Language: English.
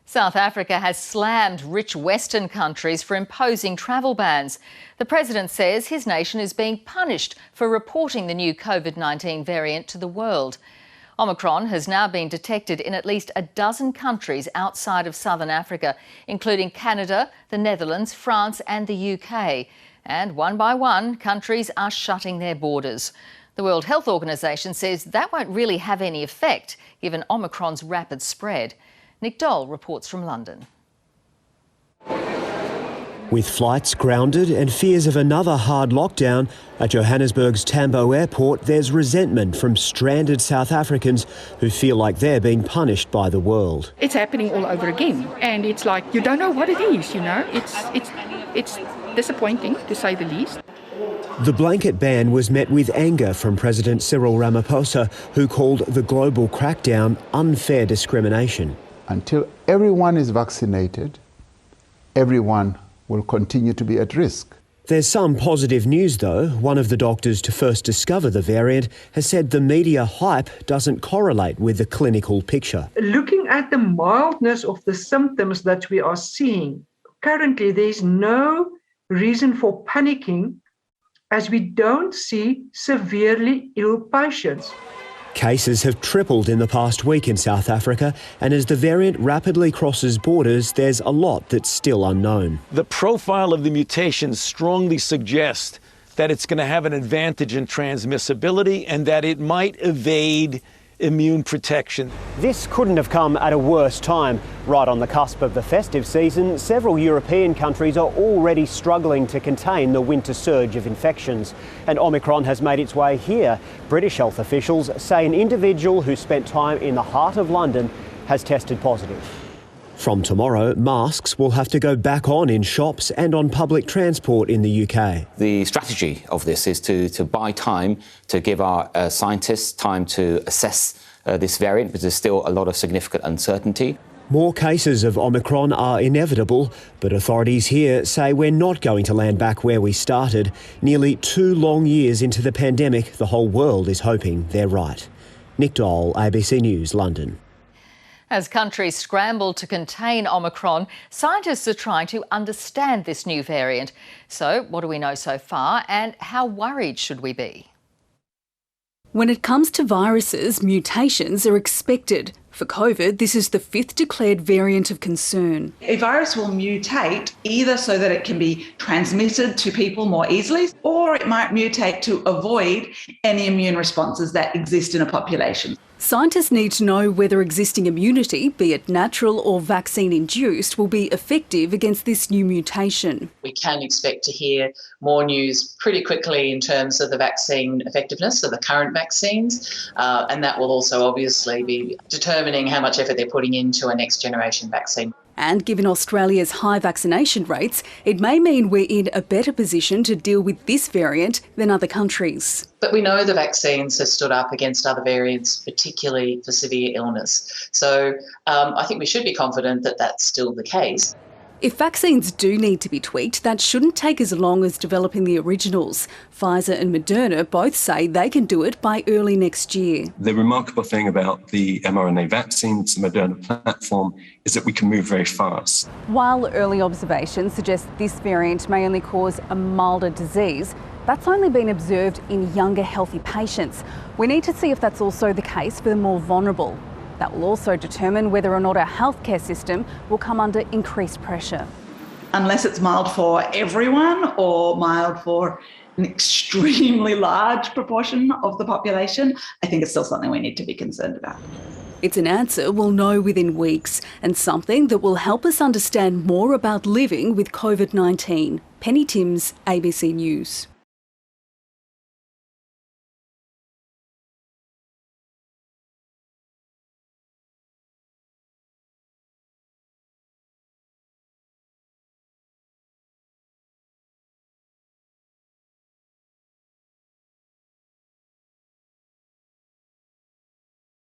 South Africa has slammed rich Western countries for imposing travel bans. The president says his nation is being punished for reporting the new COVID-19 variant to the world. Omicron has now been detected in at least a dozen countries outside of southern Africa, including Canada, the Netherlands, France and the UK. And one by one, countries are shutting their borders. The World Health Organization says that won't really have any effect, given Omicron's rapid spread. Nick Dole reports from London. With flights grounded and fears of another hard lockdown, at Johannesburg's Tambo Airport there's resentment from stranded South Africans who feel like they're being punished by the world. It's happening all over again, and it's like you don't know what it is, you know. It's disappointing, to say the least. The blanket ban was met with anger from President Cyril Ramaphosa, who called the global crackdown unfair discrimination. Until everyone is vaccinated, everyone will continue to be at risk. There's some positive news though. One of the doctors to first discover the variant has said the media hype doesn't correlate with the clinical picture. Looking at the mildness of the symptoms that we are seeing, currently there's no reason for panicking as we don't see severely ill patients. Cases have tripled in the past week in South Africa, and as the variant rapidly crosses borders, there's a lot that's still unknown. The profile of the mutations strongly suggests that it's going to have an advantage in transmissibility and that it might evade immune protection. This couldn't have come at a worse time. Right on the cusp of the festive season, several European countries are already struggling to contain the winter surge of infections. And Omicron has made its way here. British health officials say an individual who spent time in the heart of London has tested positive. From tomorrow, masks will have to go back on in shops and on public transport in the UK. The strategy of this is to buy time, to give our scientists time to assess this variant, because there's still a lot of significant uncertainty. More cases of Omicron are inevitable, but authorities here say we're not going to land back where we started. Nearly 2 long years into the pandemic, the whole world is hoping they're right. Nick Dole, ABC News, London. As countries scramble to contain Omicron, scientists are trying to understand this new variant. So, what do we know so far, and how worried should we be? When it comes to viruses, mutations are expected. For COVID, this is the 5th declared variant of concern. A virus will mutate either so that it can be transmitted to people more easily, or it might mutate to avoid any immune responses that exist in a population. Scientists need to know whether existing immunity, be it natural or vaccine-induced, will be effective against this new mutation. We can expect to hear more news pretty quickly in terms of the vaccine effectiveness of the current vaccines, and that will also obviously be determining how much effort they're putting into a next generation vaccine. And given Australia's high vaccination rates, it may mean we're in a better position to deal with this variant than other countries. But we know the vaccines have stood up against other variants, particularly for severe illness. So I think we should be confident that that's still the case. If vaccines do need to be tweaked, that shouldn't take as long as developing the originals. Pfizer and Moderna both say they can do it by early next year. The remarkable thing about the mRNA vaccines, the Moderna platform, is that we can move very fast. While early observations suggest this variant may only cause a milder disease, that's only been observed in younger, healthy patients. We need to see if that's also the case for the more vulnerable. That will also determine whether or not our healthcare system will come under increased pressure. Unless it's mild for everyone or mild for an extremely large proportion of the population, I think it's still something we need to be concerned about. It's an answer we'll know within weeks, and something that will help us understand more about living with COVID-19. Penny Timms, ABC News.